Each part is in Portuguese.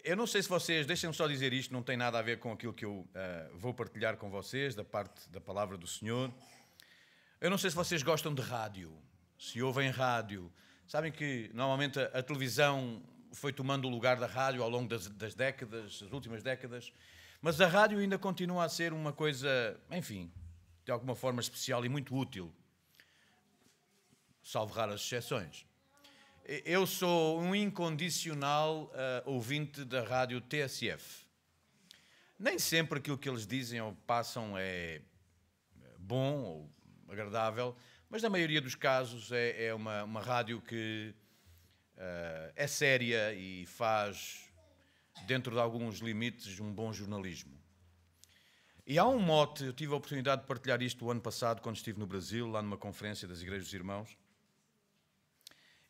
Eu não sei se vocês, deixem-me só dizer isto, não tem nada a ver com aquilo que eu vou partilhar com vocês, da parte da palavra do Senhor. Eu não sei se vocês gostam de rádio, se ouvem rádio. Sabem que normalmente a televisão foi tomando o lugar da rádio ao longo das décadas, das últimas décadas, mas a rádio ainda continua a ser uma coisa, enfim, de alguma forma especial e muito útil, salvo raras exceções. Eu sou um incondicional ouvinte da rádio TSF. Nem sempre aquilo que eles dizem ou passam é bom ou agradável, mas na maioria dos casos é uma rádio que é séria e faz, dentro de alguns limites, um bom jornalismo. E há um mote, eu tive a oportunidade de partilhar isto o ano passado, quando estive no Brasil, lá numa conferência das Igrejas dos Irmãos,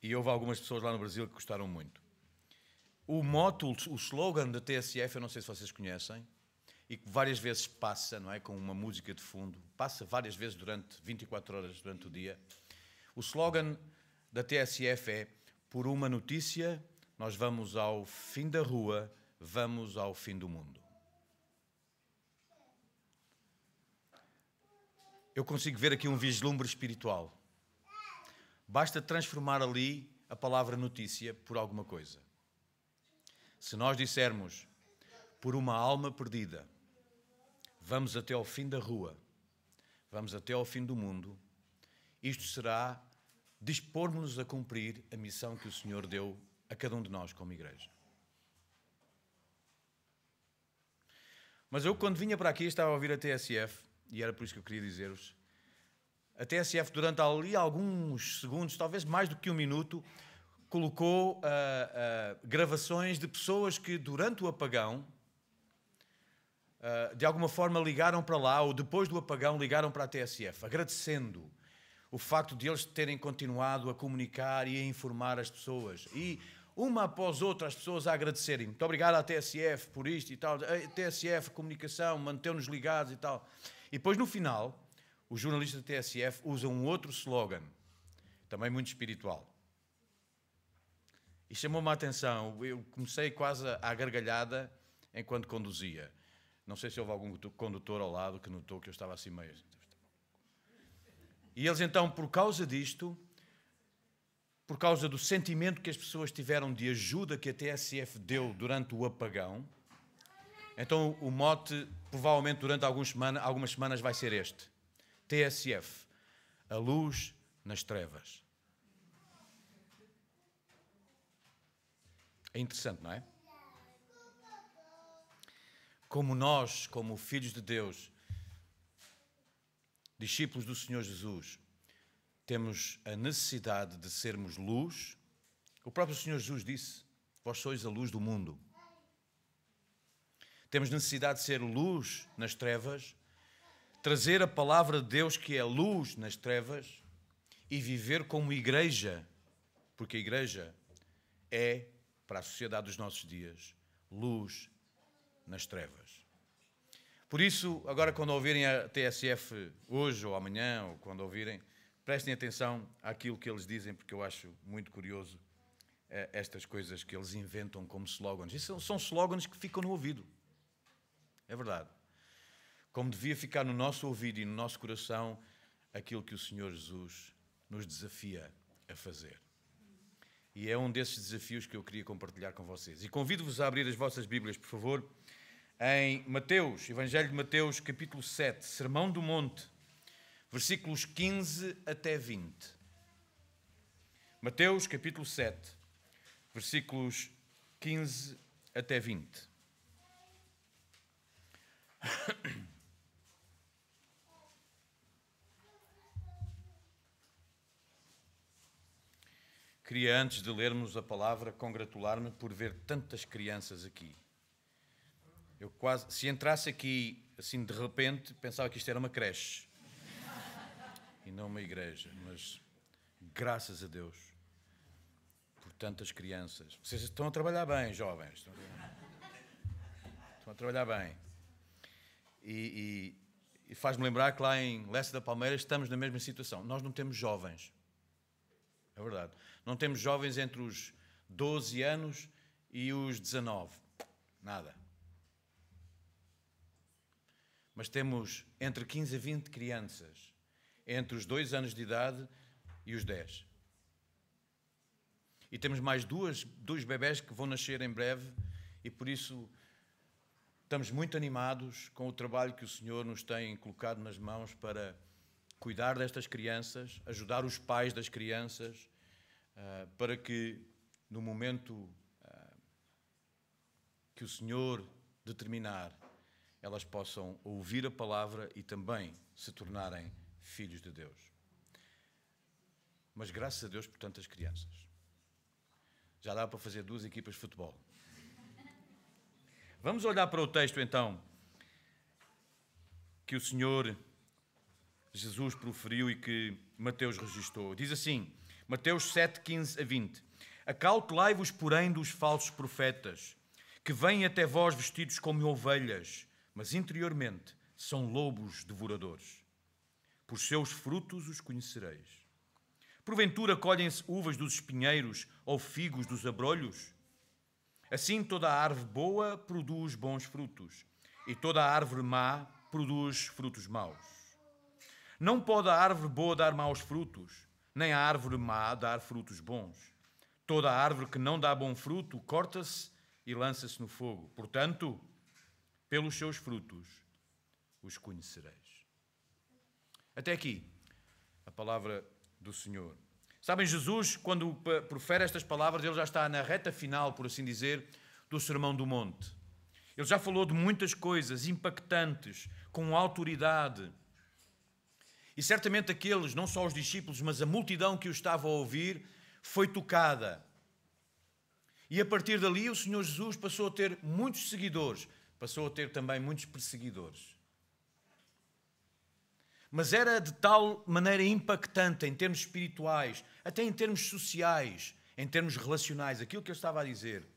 e houve algumas pessoas lá no Brasil que gostaram muito. O mote, o slogan da TSF, eu não sei se vocês conhecem, e que várias vezes passa, não é, com uma música de fundo, passa várias vezes durante 24 horas durante o dia. O slogan da TSF é: por uma notícia, nós vamos ao fim da rua, vamos ao fim do mundo. Eu consigo ver aqui um vislumbre espiritual. Basta transformar ali a palavra notícia por alguma coisa. Se nós dissermos, por uma alma perdida, vamos até ao fim da rua, vamos até ao fim do mundo, isto será dispor-nos a cumprir a missão que o Senhor deu a cada um de nós como igreja. Mas eu, quando vinha para aqui, estava a ouvir a TSF, e era por isso que eu queria dizer-vos, a TSF, durante ali alguns segundos, talvez mais do que um minuto, colocou gravações de pessoas que, durante o apagão, de alguma forma ligaram para lá, ou depois do apagão ligaram para a TSF, agradecendo o facto de eles terem continuado a comunicar e a informar as pessoas. E uma após outra as pessoas a agradecerem. Muito obrigado à TSF por isto e tal. A TSF, a comunicação, manteu-nos ligados e tal. E depois, no final, os jornalistas da TSF usam um outro slogan, também muito espiritual. E chamou-me a atenção. Eu comecei quase à gargalhada enquanto conduzia. Não sei se houve algum condutor ao lado que notou que eu estava assim meio... E eles então, por causa disto, por causa do sentimento que as pessoas tiveram de ajuda que a TSF deu durante o apagão, então o mote, provavelmente durante algumas semanas, vai ser este: TSF, a luz nas trevas. É interessante, não é? Como nós, como filhos de Deus, discípulos do Senhor Jesus, temos a necessidade de sermos luz. O próprio Senhor Jesus disse: vós sois a luz do mundo. Temos necessidade de ser luz nas trevas, trazer a palavra de Deus, que é luz nas trevas, e viver como igreja, porque a igreja é, para a sociedade dos nossos dias, luz nas trevas. Por isso, agora quando ouvirem a TSF hoje ou amanhã, ou quando ouvirem, prestem atenção àquilo que eles dizem, porque eu acho muito curioso estas coisas que eles inventam como slogans. E são slogans que ficam no ouvido. É verdade. Como devia ficar no nosso ouvido e no nosso coração aquilo que o Senhor Jesus nos desafia a fazer. E é um desses desafios que eu queria compartilhar com vocês. E convido-vos a abrir as vossas Bíblias, por favor, em Mateus, Evangelho de Mateus, capítulo 7, Sermão do Monte, versículos 15 até 20. Mateus, capítulo 7, versículos 15 até 20. Queria, antes de lermos a palavra, congratular-me por ver tantas crianças aqui. Eu quase, se entrasse aqui assim de repente, pensava que isto era uma creche e não uma igreja, mas graças a Deus por tantas crianças. Vocês estão a trabalhar bem, jovens. Estão a trabalhar bem. E faz-me lembrar que lá em Leste da Palmeira estamos na mesma situação. Nós não temos jovens. É verdade. Não temos jovens entre os 12 anos e os 19. Nada. Mas temos entre 15 a 20 crianças, entre os 2 anos de idade e os 10. E temos mais dois bebés que vão nascer em breve e por isso estamos muito animados com o trabalho que o Senhor nos tem colocado nas mãos para cuidar destas crianças, ajudar os pais das crianças, para que no momento que o Senhor determinar, elas possam ouvir a palavra e também se tornarem filhos de Deus. Mas graças a Deus por tantas crianças. Já dá para fazer 2 equipas de futebol. Vamos olhar para o texto então que o Senhor Jesus proferiu e que Mateus registrou. Diz assim, Mateus 7, 15 a 20. Acautelai-vos, porém, dos falsos profetas, que vêm até vós vestidos como ovelhas, mas interiormente são lobos devoradores. Por seus frutos os conhecereis. Porventura colhem-se uvas dos espinheiros ou figos dos abrolhos? Assim toda a árvore boa produz bons frutos, e toda a árvore má produz frutos maus. Não pode a árvore boa dar maus frutos, nem a árvore má dar frutos bons. Toda a árvore que não dá bom fruto corta-se e lança-se no fogo. Portanto, pelos seus frutos os conhecereis. Até aqui, a palavra do Senhor. Sabem, Jesus, quando profere estas palavras, ele já está na reta final, por assim dizer, do Sermão do Monte. Ele já falou de muitas coisas impactantes, com autoridade. E certamente aqueles, não só os discípulos, mas a multidão que o estava a ouvir, foi tocada. E a partir dali o Senhor Jesus passou a ter muitos seguidores, passou a ter também muitos perseguidores. Mas era de tal maneira impactante em termos espirituais, até em termos sociais, em termos relacionais, aquilo que eu estava a dizer,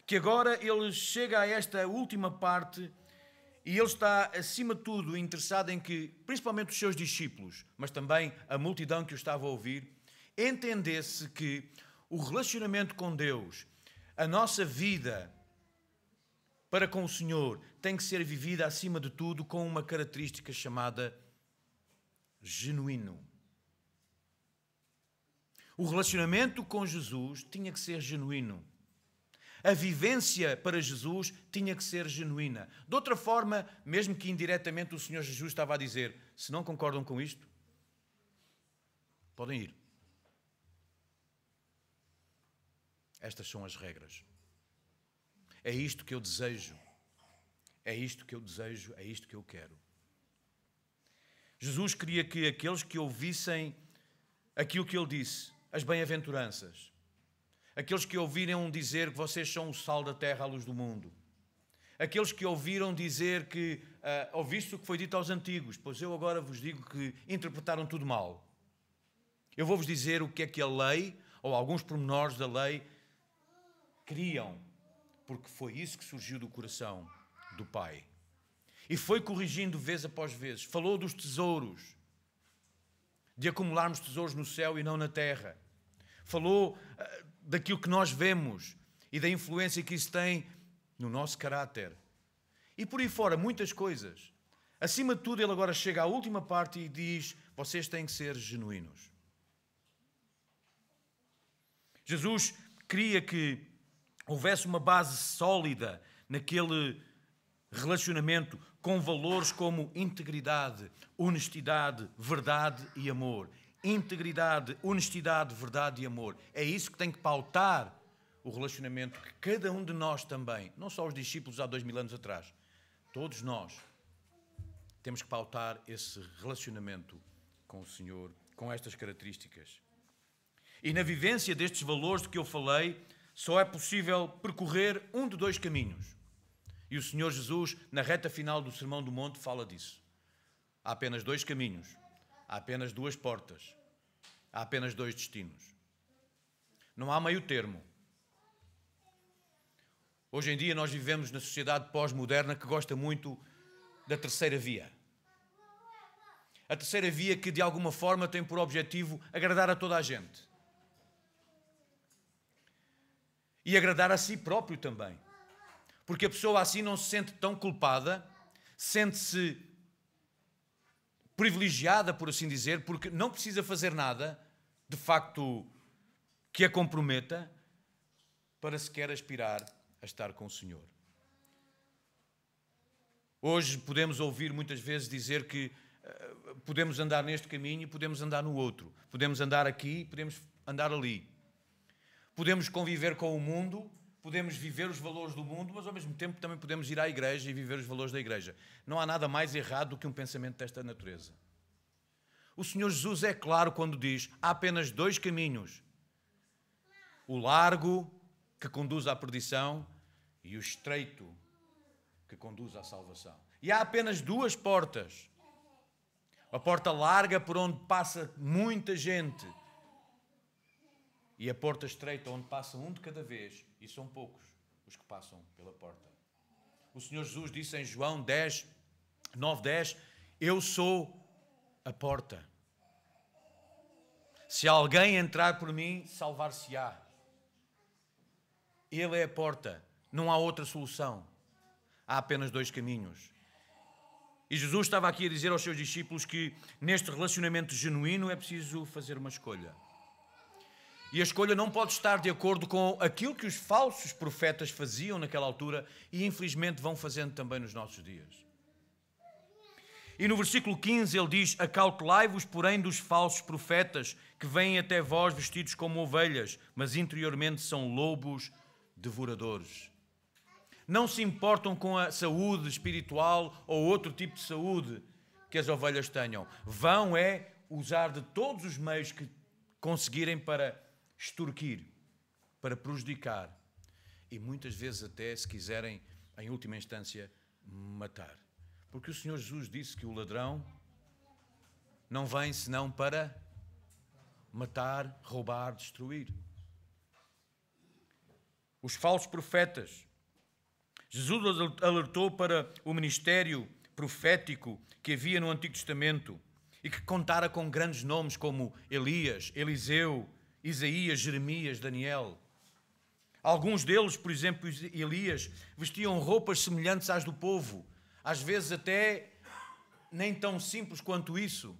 que agora ele chega a esta última parte e ele está, acima de tudo, interessado em que, principalmente os seus discípulos, mas também a multidão que o estava a ouvir, entendesse que o relacionamento com Deus, a nossa vida para com o Senhor, tem que ser vivida, acima de tudo, com uma característica chamada genuíno. O relacionamento com Jesus tinha que ser genuíno. A vivência para Jesus tinha que ser genuína. De outra forma, mesmo que indiretamente o Senhor Jesus estava a dizer, se não concordam com isto, podem ir. Estas são as regras. É isto que eu desejo. É isto que eu desejo, é isto que eu quero. Jesus queria que aqueles que ouvissem aquilo que ele disse, as bem-aventuranças, aqueles que ouviram dizer que vocês são o sal da terra, a luz do mundo, aqueles que ouviram dizer que ouviste o que foi dito aos antigos, pois eu agora vos digo que interpretaram tudo mal. Eu vou-vos dizer o que é que a lei, ou alguns pormenores da lei, queriam, porque foi isso que surgiu do coração do Pai. E foi corrigindo vez após vez. Falou dos tesouros, de acumularmos tesouros no céu e não na terra. Falou daquilo que nós vemos e da influência que isso tem no nosso caráter. E por aí fora, muitas coisas. Acima de tudo, ele agora chega à última parte e diz, vocês têm que ser genuínos. Jesus queria que houvesse uma base sólida naquele relacionamento com valores como integridade, honestidade, verdade e amor. Integridade, honestidade, verdade e amor. É isso que tem que pautar o relacionamento que cada um de nós também, não só os discípulos há 2000 anos atrás, todos nós temos que pautar esse relacionamento com o Senhor, com estas características. E na vivência destes valores de que eu falei, só é possível percorrer um de 2 caminhos. E o Senhor Jesus, na reta final do Sermão do Monte, fala disso. Há apenas 2 caminhos. Há apenas 2 portas. Há apenas 2 destinos. Não há meio termo. Hoje em dia nós vivemos na sociedade pós-moderna que gosta muito da terceira via. A terceira via que de alguma forma tem por objetivo agradar a toda a gente. E agradar a si próprio também. Porque a pessoa assim não se sente tão culpada, sente-se privilegiada, por assim dizer, porque não precisa fazer nada, de facto, que a comprometa para sequer aspirar a estar com o Senhor. Hoje podemos ouvir muitas vezes dizer que podemos andar neste caminho e podemos andar no outro. Podemos andar aqui e podemos andar ali. Podemos conviver com o mundo, podemos viver os valores do mundo, mas ao mesmo tempo também podemos ir à igreja e viver os valores da igreja. Não há nada mais errado do que um pensamento desta natureza. O Senhor Jesus é claro quando diz: há apenas dois caminhos. O largo, que conduz à perdição, e o estreito, que conduz à salvação. E há apenas duas portas. A porta larga, por onde passa muita gente, e a porta estreita, onde passa um de cada vez, e são poucos os que passam pela porta. O Senhor Jesus disse em João 10, 9, 10, eu sou a porta. Se alguém entrar por mim, salvar-se-á. Ele é a porta. Não há outra solução. Há apenas dois caminhos. E Jesus estava aqui a dizer aos seus discípulos que neste relacionamento genuíno é preciso fazer uma escolha. E a escolha não pode estar de acordo com aquilo que os falsos profetas faziam naquela altura e infelizmente vão fazendo também nos nossos dias. E no versículo 15 ele diz: acautelai-vos, porém, dos falsos profetas que vêm até vós vestidos como ovelhas, mas interiormente são lobos devoradores. Não se importam com a saúde espiritual ou outro tipo de saúde que as ovelhas tenham. Vão usar de todos os meios que conseguirem para extorquir, para prejudicar e muitas vezes até, se quiserem, em última instância, matar. Porque o Senhor Jesus disse que o ladrão não vem senão para matar, roubar, destruir. Os falsos profetas. Jesus alertou para o ministério profético que havia no Antigo Testamento e que contara com grandes nomes como Elias, Eliseu, Isaías, Jeremias, Daniel. Alguns deles, por exemplo, Elias, vestiam roupas semelhantes às do povo, às vezes até nem tão simples quanto isso.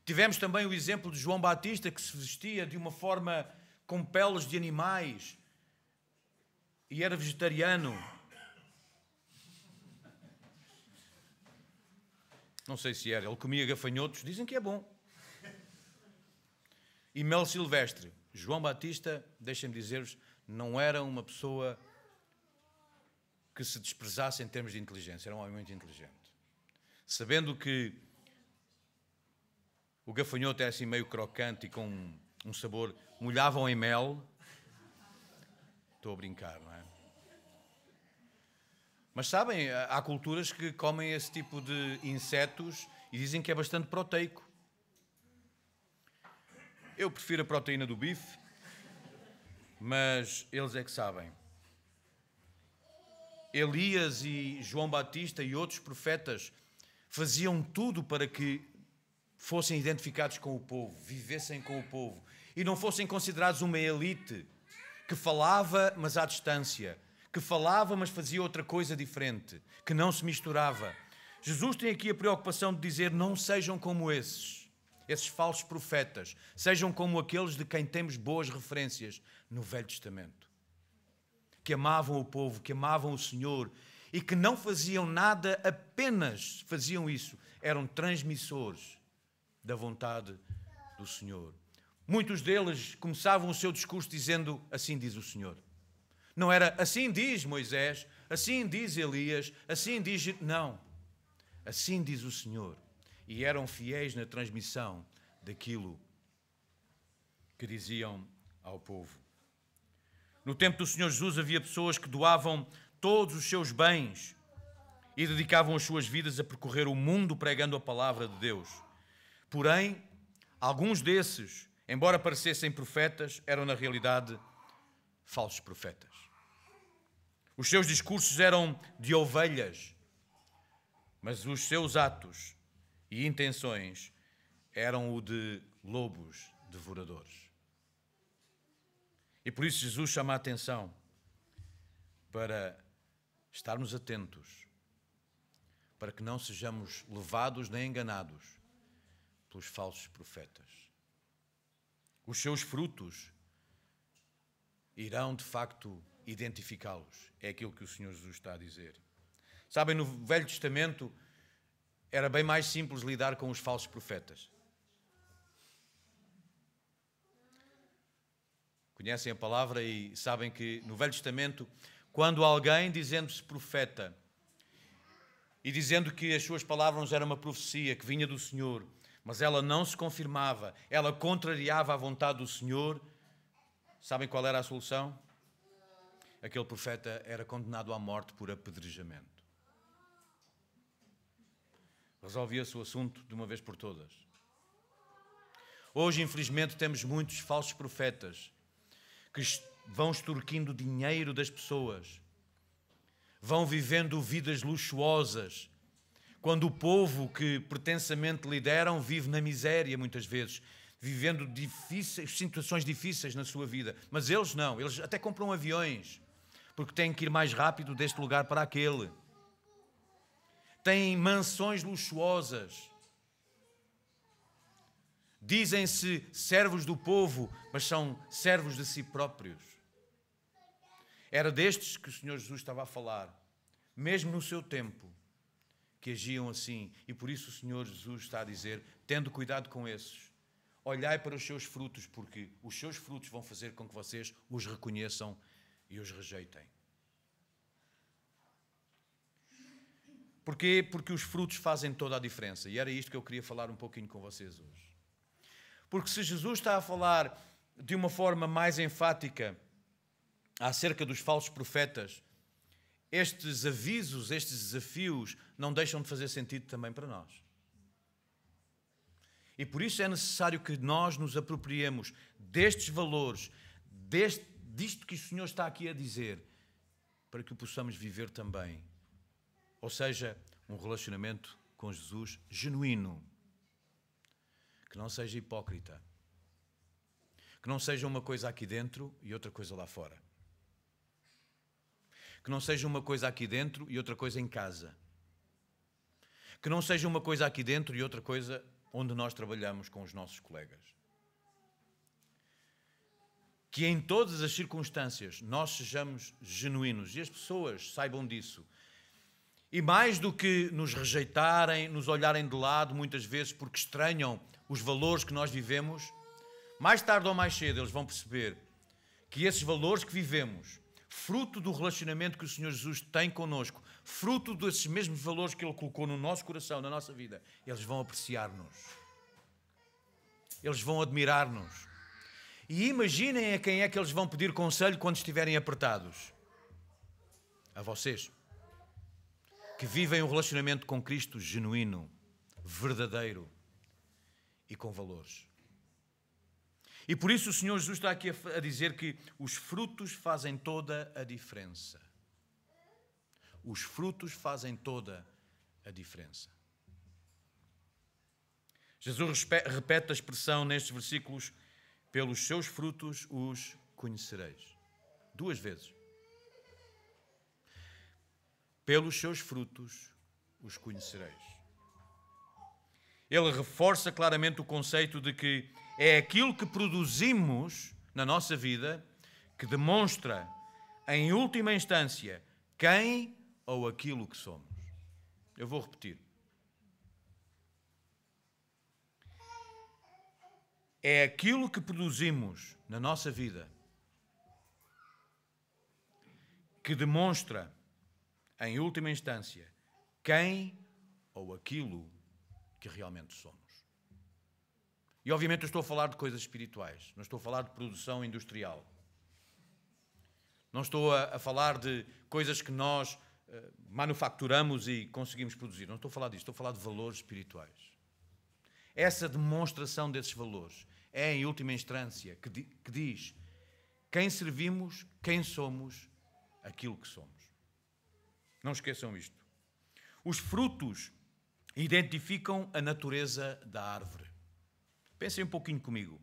Tivemos também o exemplo de João Batista, que se vestia de uma forma com peles de animais e era vegetariano. Não sei se era, ele comia gafanhotos, dizem que é bom. E Mel Silvestre, João Batista, deixem-me dizer-vos, não era uma pessoa que se desprezasse em termos de inteligência, era um homem muito inteligente. Sabendo que o gafanhoto é assim meio crocante e com um sabor, molhavam em mel. Estou a brincar, não é? Mas sabem, há culturas que comem esse tipo de insetos e dizem que é bastante proteico. Eu prefiro a proteína do bife, mas eles é que sabem. Elias e João Batista e outros profetas faziam tudo para que fossem identificados com o povo, vivessem com o povo e não fossem considerados uma elite que falava, mas à distância, que falava, mas fazia outra coisa diferente, que não se misturava. Jesus tem aqui a preocupação de dizer: não sejam como esses falsos profetas, sejam como aqueles de quem temos boas referências no Velho Testamento, que amavam o povo, que amavam o Senhor e que não faziam nada, apenas faziam isso, eram transmissores da vontade do Senhor. Muitos deles começavam o seu discurso dizendo: assim diz o Senhor. Não era assim diz Moisés, assim diz Elias, assim diz... Não. Assim diz o Senhor. E eram fiéis na transmissão daquilo que diziam ao povo. No tempo do Senhor Jesus havia pessoas que doavam todos os seus bens e dedicavam as suas vidas a percorrer o mundo pregando a palavra de Deus. Porém, alguns desses, embora parecessem profetas, eram na realidade falsos profetas. Os seus discursos eram de ovelhas, mas os seus atos e intenções eram o de lobos devoradores. E por isso Jesus chama a atenção para estarmos atentos para que não sejamos levados nem enganados pelos falsos profetas. Os seus frutos irão, de facto, identificá-los. É aquilo que o Senhor Jesus está a dizer. Sabem, no Velho Testamento era bem mais simples lidar com os falsos profetas. Conhecem a palavra e sabem que no Velho Testamento, quando alguém, dizendo-se profeta e dizendo que as suas palavras eram uma profecia que vinha do Senhor, mas ela não se confirmava, ela contrariava a vontade do Senhor, sabem qual era a solução? Aquele profeta era condenado à morte por apedrejamento. Resolvia-se o assunto de uma vez por todas. Hoje, infelizmente, temos muitos falsos profetas que vão extorquindo dinheiro das pessoas, vão vivendo vidas luxuosas, quando o povo que pretensamente lideram vive na miséria muitas vezes, vivendo situações difíceis na sua vida. Mas eles não, eles até compram aviões, porque têm que ir mais rápido deste lugar para aquele. Têm mansões luxuosas. Dizem-se servos do povo, mas são servos de si próprios. Era destes que o Senhor Jesus estava a falar, mesmo no seu tempo, que agiam assim. E por isso o Senhor Jesus está a dizer, tendo cuidado com esses, olhai para os seus frutos, porque os seus frutos vão fazer com que vocês os reconheçam e os rejeitem. Porquê? Porque os frutos fazem toda a diferença. E era isto que eu queria falar um pouquinho com vocês hoje. Porque se Jesus está a falar de uma forma mais enfática acerca dos falsos profetas, estes avisos, estes desafios não deixam de fazer sentido também para nós. E por isso é necessário que nós nos apropriemos destes valores, disto que o Senhor está aqui a dizer, para que o possamos viver também. Ou seja, um relacionamento com Jesus genuíno. Que não seja hipócrita. Que não seja uma coisa aqui dentro e outra coisa lá fora. Que não seja uma coisa aqui dentro e outra coisa em casa. Que não seja uma coisa aqui dentro e outra coisa onde nós trabalhamos com os nossos colegas. Que em todas as circunstâncias nós sejamos genuínos e as pessoas saibam disso. E mais do que nos rejeitarem, nos olharem de lado, muitas vezes porque estranham os valores que nós vivemos, mais tarde ou mais cedo eles vão perceber que esses valores que vivemos, fruto do relacionamento que o Senhor Jesus tem connosco, fruto desses mesmos valores que Ele colocou no nosso coração, na nossa vida, eles vão apreciar-nos. Eles vão admirar-nos. E imaginem a quem é que eles vão pedir conselho quando estiverem apertados. A vocês. Que vivem um relacionamento com Cristo genuíno, verdadeiro e com valores. E por isso o Senhor Jesus está aqui a dizer que os frutos fazem toda a diferença. Os frutos fazem toda a diferença. Jesus repete a expressão nestes versículos, pelos seus frutos os conhecereis. 2 vezes. Pelos seus frutos os conhecereis. Ele reforça claramente o conceito de que é aquilo que produzimos na nossa vida que demonstra, em última instância, quem ou aquilo que somos. Eu vou repetir. É aquilo que produzimos na nossa vida que demonstra, em última instância, quem ou aquilo que realmente somos. E obviamente eu estou a falar de coisas espirituais, não estou a falar de produção industrial. Não estou a falar de coisas que nós manufaturamos e conseguimos produzir. Não estou a falar disso, estou a falar de valores espirituais. Essa demonstração desses valores é, em última instância, que diz quem servimos, quem somos, aquilo que somos. Não esqueçam isto. Os frutos identificam a natureza da árvore. Pensem um pouquinho comigo.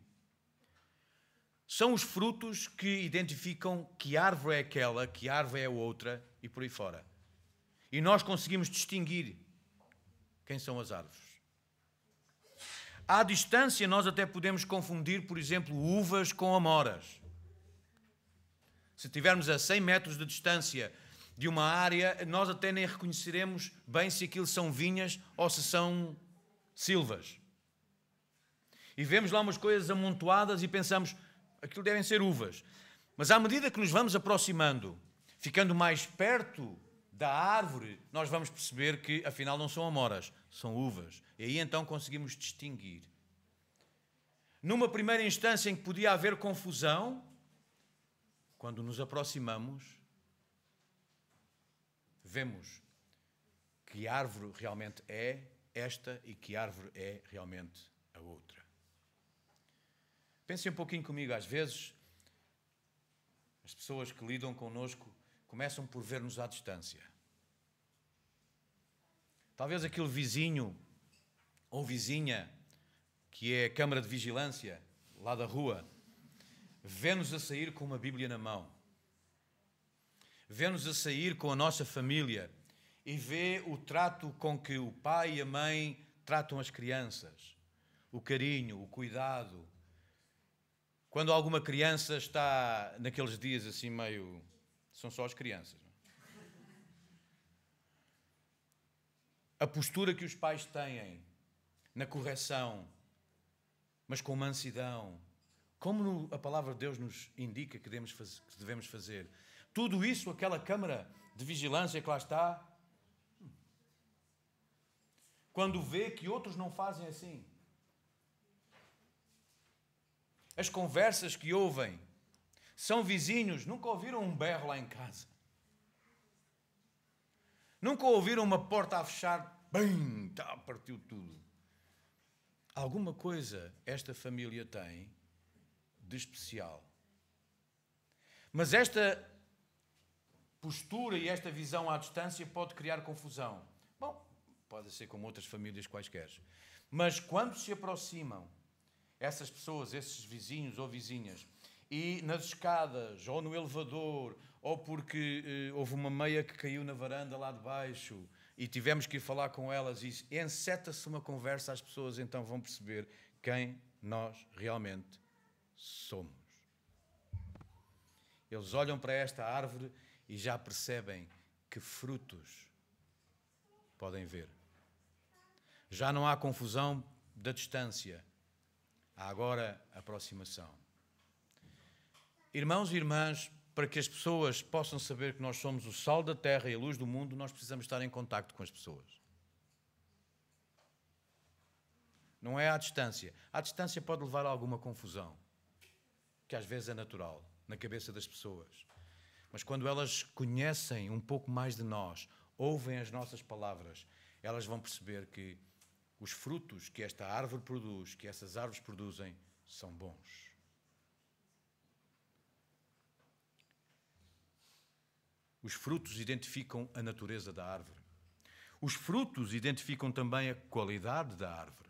São os frutos que identificam que árvore é aquela, que árvore é a outra e por aí fora. E nós conseguimos distinguir quem são as árvores. À distância, nós até podemos confundir, por exemplo, uvas com amoras. Se estivermos a 100 metros de distância de uma área, nós até nem reconheceremos bem se aquilo são vinhas ou se são silvas. E vemos lá umas coisas amontoadas e pensamos, aquilo devem ser uvas. Mas à medida que nos vamos aproximando, ficando mais perto da árvore, nós vamos perceber que afinal não são amoras, são uvas. E aí então conseguimos distinguir. Numa primeira instância em que podia haver confusão, quando nos aproximamos, vemos que árvore realmente é esta e que árvore é realmente a outra. Pensem um pouquinho comigo, às vezes, as pessoas que lidam connosco começam por ver-nos à distância. Talvez aquele vizinho ou vizinha que é a câmara de vigilância lá da rua, vê-nos a sair com uma Bíblia na mão, vê-nos a sair com a nossa família e vê o trato com que o pai e a mãe tratam as crianças, o carinho, o cuidado. Quando alguma criança está naqueles dias assim meio... São só as crianças. A postura que os pais têm na correção, mas com mansidão, como a palavra de Deus nos indica que devemos fazer. Tudo isso, aquela câmara de vigilância que lá está, quando vê que outros não fazem assim. As conversas que ouvem, são vizinhos, nunca ouviram um berro lá em casa. Nunca ouviram uma porta a fechar, bem, partiu tudo. Alguma coisa esta família tem de especial. Mas esta postura e esta visão à distância pode criar confusão. Bom, pode ser como outras famílias quaisquer. Mas quando se aproximam essas pessoas, esses vizinhos ou vizinhas, e nas escadas, ou no elevador, ou porque houve uma meia que caiu na varanda lá de baixo e tivemos que ir falar com elas e enceta-se uma conversa, as pessoas então vão perceber quem nós realmente somos. Eles olham para esta árvore e já percebem que frutos podem ver. Já não há confusão da distância. Há agora aproximação. Irmãos e irmãs, para que as pessoas possam saber que nós somos o sal da terra e a luz do mundo, nós precisamos estar em contacto com as pessoas. Não é à distância. À distância pode levar a alguma confusão, que às vezes é natural, na cabeça das pessoas. Mas quando elas conhecem um pouco mais de nós, ouvem as nossas palavras, elas vão perceber que os frutos que esta árvore produz, que essas árvores produzem, são bons. Os frutos identificam a natureza da árvore. Os frutos identificam também a qualidade da árvore.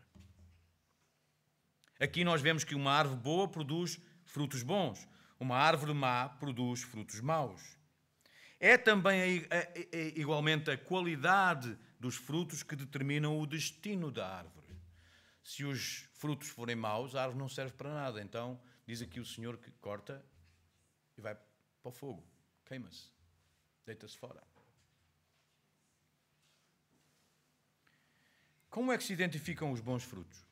Aqui nós vemos que uma árvore boa produz frutos bons. Uma árvore má produz frutos maus. É também igualmente a qualidade dos frutos que determinam o destino da árvore. Se os frutos forem maus, a árvore não serve para nada. Então, diz aqui o Senhor que corta e vai para o fogo. Queima-se. Deita-se fora. Como é que se identificam os bons frutos?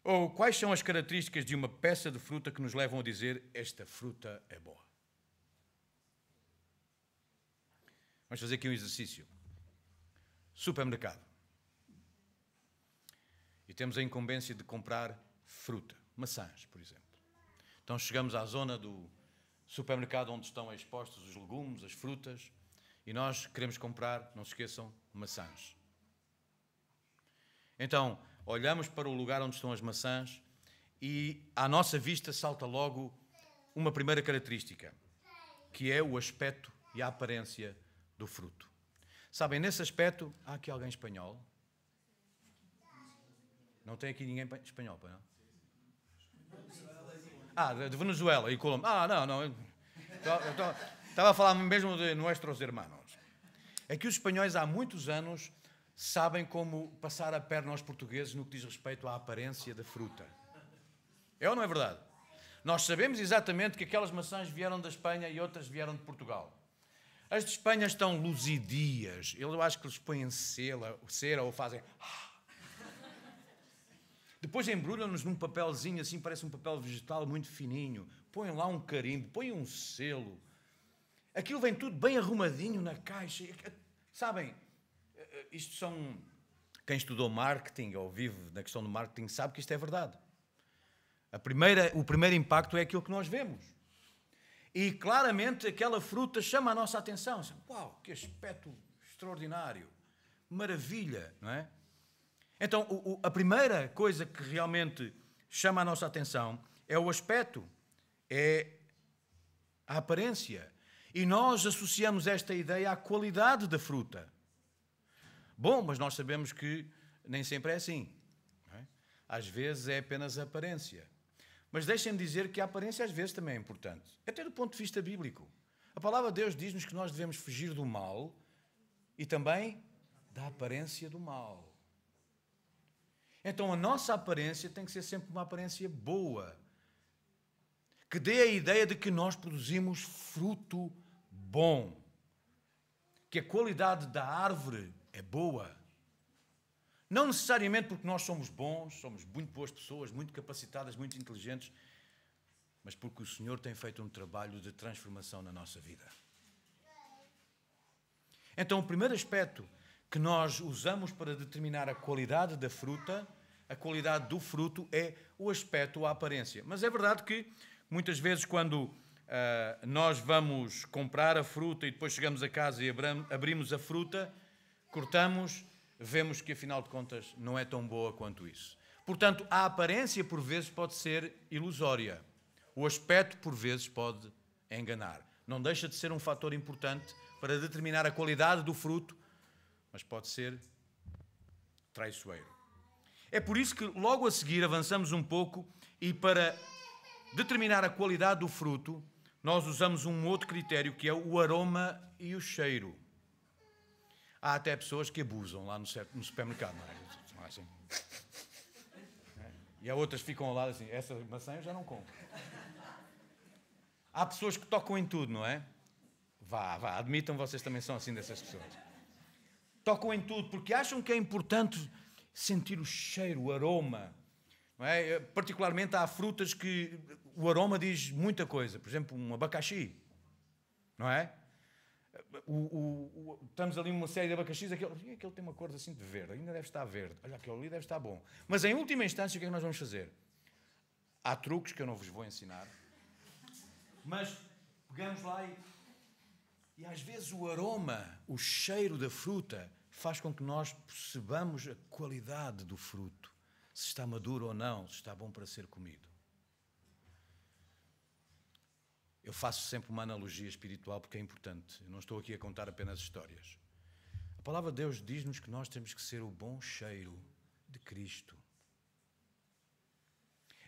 Ou quais são as características de uma peça de fruta que nos levam a dizer esta fruta é boa? Vamos fazer aqui um exercício. Supermercado. E temos a incumbência de comprar fruta, maçãs, por exemplo. Então chegamos à zona do supermercado onde estão expostos os legumes, as frutas, e nós queremos comprar, não se esqueçam, maçãs. Então, olhamos para o lugar onde estão as maçãs e à nossa vista salta logo uma primeira característica, que é o aspecto e a aparência do fruto. Sabem, nesse aspecto, há aqui alguém espanhol? Não tem aqui ninguém espanhol, não? De Venezuela e Colômbia. Não. Estava a falar mesmo de nuestros hermanos. É que os espanhóis há muitos anos sabem como passar a perna aos portugueses no que diz respeito à aparência da fruta. É ou não é verdade? Nós sabemos exatamente que aquelas maçãs vieram da Espanha e outras vieram de Portugal. As de Espanha estão luzidias. Eu acho que eles põem cera ou fazem... Depois embrulham-nos num papelzinho assim, parece um papel vegetal muito fininho. Põem lá um carimbo, põem um selo. Aquilo vem tudo bem arrumadinho na caixa. Sabem, isto são... Quem estudou marketing ou vive na questão do marketing sabe que isto é verdade. O primeiro impacto é aquilo que nós vemos. E claramente aquela fruta chama a nossa atenção. Uau, que aspecto extraordinário. Maravilha, não é? Então, a primeira coisa que realmente chama a nossa atenção é o aspecto, é a aparência. E nós associamos esta ideia à qualidade da fruta. Bom, mas nós sabemos que nem sempre é assim. Não é? Às vezes é apenas a aparência. Mas deixem-me dizer que a aparência às vezes também é importante. Até do ponto de vista bíblico. A palavra de Deus diz-nos que nós devemos fugir do mal e também da aparência do mal. Então a nossa aparência tem que ser sempre uma aparência boa. Que dê a ideia de que nós produzimos fruto bom. Que a qualidade da árvore é boa. Não necessariamente porque nós somos bons, somos muito boas pessoas, muito capacitadas, muito inteligentes, mas porque o Senhor tem feito um trabalho de transformação na nossa vida. Então, o primeiro aspecto que nós usamos para determinar a qualidade da fruta, a qualidade do fruto, é o aspecto, a aparência. Mas é verdade que, muitas vezes, quando nós vamos comprar a fruta e depois chegamos a casa e abrimos a fruta, cortamos, vemos que, afinal de contas, não é tão boa quanto isso. Portanto, a aparência, por vezes, pode ser ilusória. O aspecto, por vezes, pode enganar. Não deixa de ser um fator importante para determinar a qualidade do fruto, mas pode ser traiçoeiro. É por isso que, logo a seguir, avançamos um pouco e, para determinar a qualidade do fruto, nós usamos um outro critério, que é o aroma e o cheiro. Há até pessoas que abusam lá no supermercado, não é? Assim. E há outras que ficam ao lado assim, essa maçã eu já não compro. Há pessoas que tocam em tudo, não é? Vá, admitam, vocês também são assim dessas pessoas. Tocam em tudo porque acham que é importante sentir o cheiro, o aroma. Não é? Particularmente há frutas que o aroma diz muita coisa. Por exemplo, um abacaxi, não é? Estamos ali numa série de abacaxis, aquele tem uma cor assim de verde, ainda deve estar verde. Olha, aquele ali deve estar bom. Mas em última instância, o que é que nós vamos fazer? Há truques que eu não vos vou ensinar. Mas pegamos lá e às vezes o aroma, o cheiro da fruta, faz com que nós percebamos a qualidade do fruto. Se está maduro ou não, se está bom para ser comido. Eu faço sempre uma analogia espiritual porque é importante. Eu não estou aqui a contar apenas histórias. A palavra de Deus diz-nos que nós temos que ser o bom cheiro de Cristo.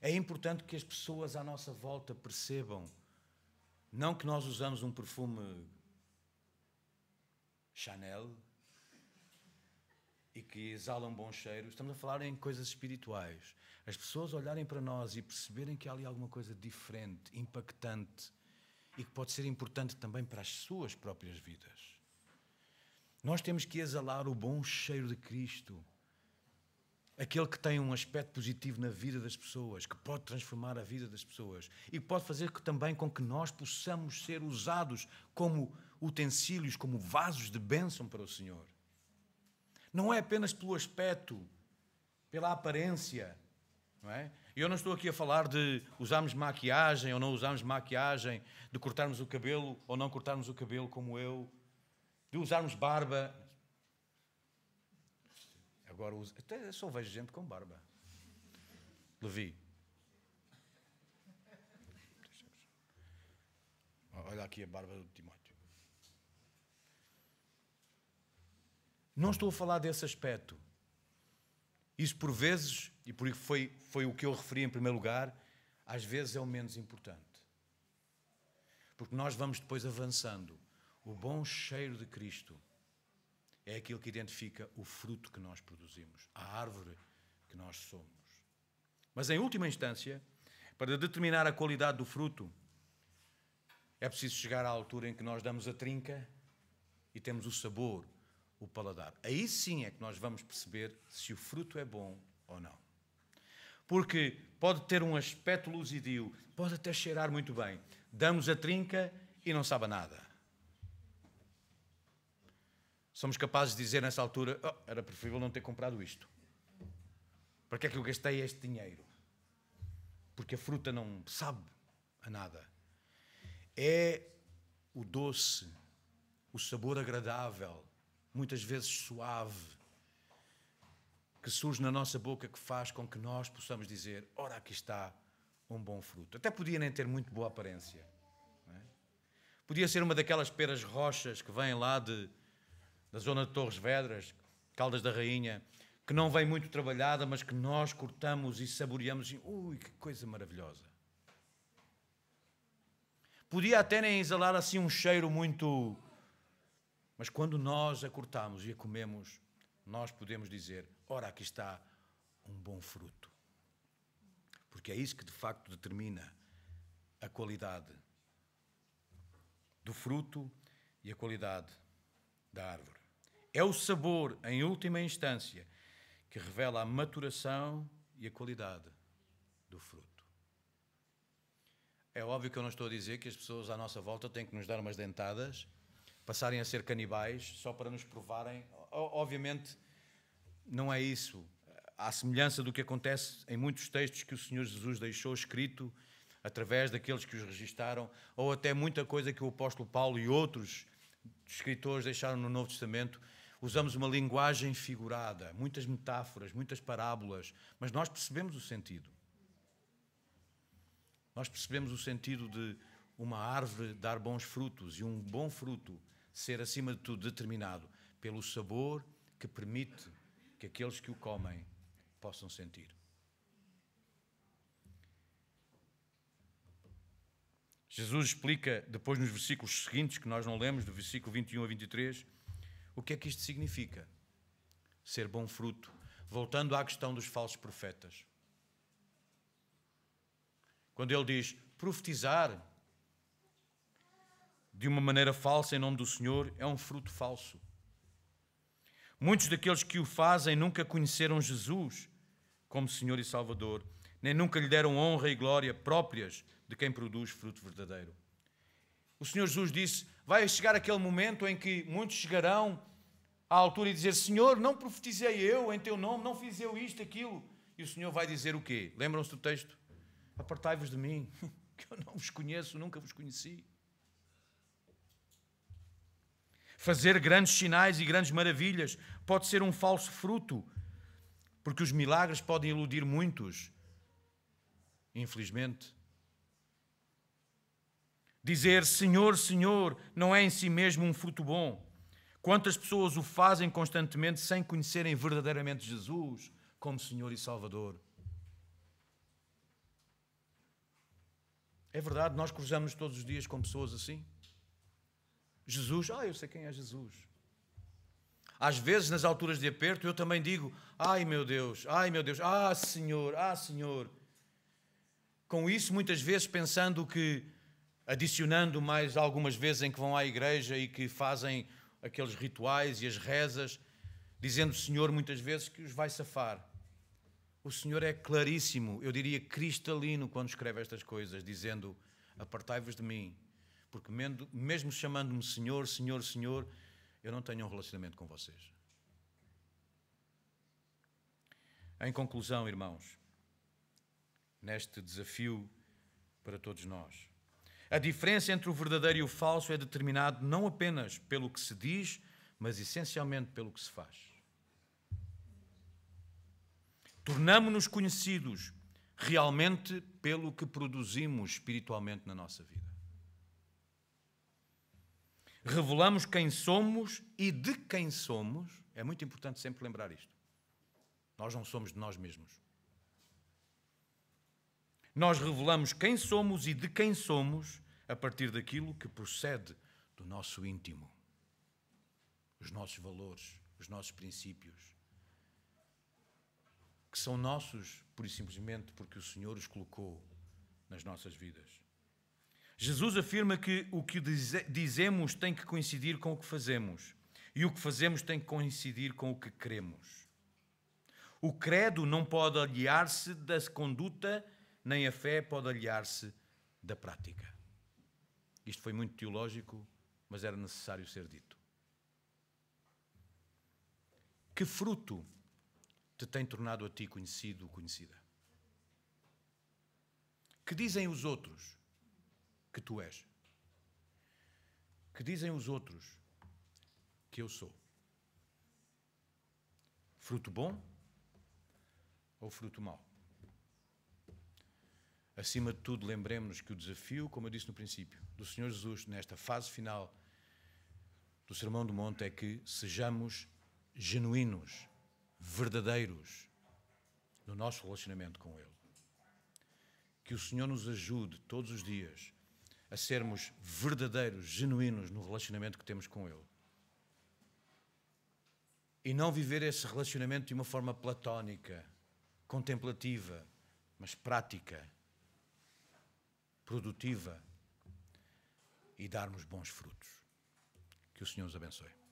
É importante que as pessoas à nossa volta percebam, não que nós usamos um perfume Chanel e que exala um bom cheiro. Estamos a falar em coisas espirituais. As pessoas olharem para nós e perceberem que há ali alguma coisa diferente, impactante, e que pode ser importante também para as suas próprias vidas. Nós temos que exalar o bom cheiro de Cristo. Aquele que tem um aspecto positivo na vida das pessoas, que pode transformar a vida das pessoas e que pode fazer também com que nós possamos ser usados como utensílios, como vasos de bênção para o Senhor. Não é apenas pelo aspecto, pela aparência, não é? Eu não estou aqui a falar de usarmos maquiagem ou não usarmos maquiagem, de cortarmos o cabelo ou não cortarmos o cabelo como eu, de usarmos barba. Agora até só vejo gente com barba. Levi. Olha aqui a barba do Timóteo. Não estou a falar desse aspecto. Isso por vezes, e por isso foi o que eu referi em primeiro lugar, às vezes é o menos importante. Porque nós vamos depois avançando. O bom cheiro de Cristo é aquilo que identifica o fruto que nós produzimos, a árvore que nós somos. Mas em última instância, para determinar a qualidade do fruto, é preciso chegar à altura em que nós damos a trinca e temos o sabor, o paladar. Aí sim é que nós vamos perceber se o fruto é bom ou não. Porque pode ter um aspecto luzidio, pode até cheirar muito bem. Damos a trinca e não sabe a nada. Somos capazes de dizer nessa altura, era preferível não ter comprado isto. Para que é que eu gastei este dinheiro? Porque a fruta não sabe a nada. É o doce, o sabor agradável, muitas vezes suave, que surge na nossa boca, que faz com que nós possamos dizer, ora, aqui está um bom fruto. Até podia nem ter muito boa aparência. Não é? Podia ser uma daquelas peras roxas que vêm lá da zona de Torres Vedras, Caldas da Rainha, que não vem muito trabalhada, mas que nós cortamos e saboreamos. E, ui, que coisa maravilhosa. Podia até nem exalar assim um cheiro muito... Mas quando nós a cortamos e a comemos, nós podemos dizer, ora, aqui está um bom fruto. Porque é isso que de facto determina a qualidade do fruto e a qualidade da árvore. É o sabor, em última instância, que revela a maturação e a qualidade do fruto. É óbvio que eu não estou a dizer que as pessoas à nossa volta têm que nos dar umas dentadas, passarem a ser canibais só para nos provarem. Obviamente, não é isso. À semelhança do que acontece em muitos textos que o Senhor Jesus deixou escrito através daqueles que os registaram, ou até muita coisa que o apóstolo Paulo e outros escritores deixaram no Novo Testamento. Usamos uma linguagem figurada, muitas metáforas, muitas parábolas, mas nós percebemos o sentido. Nós percebemos o sentido de uma árvore dar bons frutos e um bom fruto ser, acima de tudo, determinado pelo sabor que permite que aqueles que o comem possam sentir. Jesus explica depois nos versículos seguintes, que nós não lemos, do versículo 21 a 23, o que é que isto significa? Ser bom fruto. Voltando à questão dos falsos profetas. Quando ele diz profetizar de uma maneira falsa em nome do Senhor, é um fruto falso. Muitos daqueles que o fazem nunca conheceram Jesus como Senhor e Salvador, nem nunca lhe deram honra e glória próprias de quem produz fruto verdadeiro. O Senhor Jesus disse, vai chegar aquele momento em que muitos chegarão à altura e dizer, Senhor, não profetizei eu em teu nome, não fiz eu isto, aquilo. E o Senhor vai dizer o quê? Lembram-se do texto? Apartai-vos de mim, que eu não vos conheço, nunca vos conheci. Fazer grandes sinais e grandes maravilhas pode ser um falso fruto, porque os milagres podem iludir muitos, infelizmente. Dizer Senhor, Senhor, não é em si mesmo um fruto bom. Quantas pessoas o fazem constantemente sem conhecerem verdadeiramente Jesus como Senhor e Salvador? É verdade, nós cruzamos todos os dias com pessoas assim. Jesus, eu sei quem é Jesus. Às vezes, nas alturas de aperto, eu também digo, ai meu Deus, Senhor, Senhor. Com isso, muitas vezes, pensando que, adicionando mais algumas vezes em que vão à igreja e que fazem aqueles rituais e as rezas, dizendo Senhor muitas vezes que os vai safar. O Senhor é claríssimo, eu diria cristalino, quando escreve estas coisas, dizendo, apartai-vos de mim, porque mesmo chamando-me Senhor, Senhor, Senhor, eu não tenho um relacionamento com vocês. Em conclusão, irmãos, neste desafio para todos nós, a diferença entre o verdadeiro e o falso é determinado não apenas pelo que se diz, mas essencialmente pelo que se faz. Tornamo-nos conhecidos realmente pelo que produzimos espiritualmente na nossa vida. Revelamos quem somos e de quem somos. É muito importante sempre lembrar isto. Nós não somos de nós mesmos. Nós revelamos quem somos e de quem somos a partir daquilo que procede do nosso íntimo. Os nossos valores, os nossos princípios, que são nossos, pura e simplesmente porque o Senhor os colocou nas nossas vidas. Jesus afirma que o que dizemos tem que coincidir com o que fazemos, e o que fazemos tem que coincidir com o que queremos. O credo não pode aliar-se da conduta, nem a fé pode aliar-se da prática. Isto foi muito teológico, mas era necessário ser dito. Que fruto te tem tornado a ti conhecido ou conhecida? Que dizem os outros que tu és? Que dizem os outros que eu sou? Fruto bom ou fruto mau? Acima de tudo, lembremos-nos que o desafio, como eu disse no princípio, do Senhor Jesus, nesta fase final do Sermão do Monte, é que sejamos genuínos, verdadeiros no nosso relacionamento com Ele. Que o Senhor nos ajude todos os dias a sermos verdadeiros, genuínos no relacionamento que temos com Ele. E não viver esse relacionamento de uma forma platónica, contemplativa, mas prática, produtiva, e darmos bons frutos. Que o Senhor os abençoe.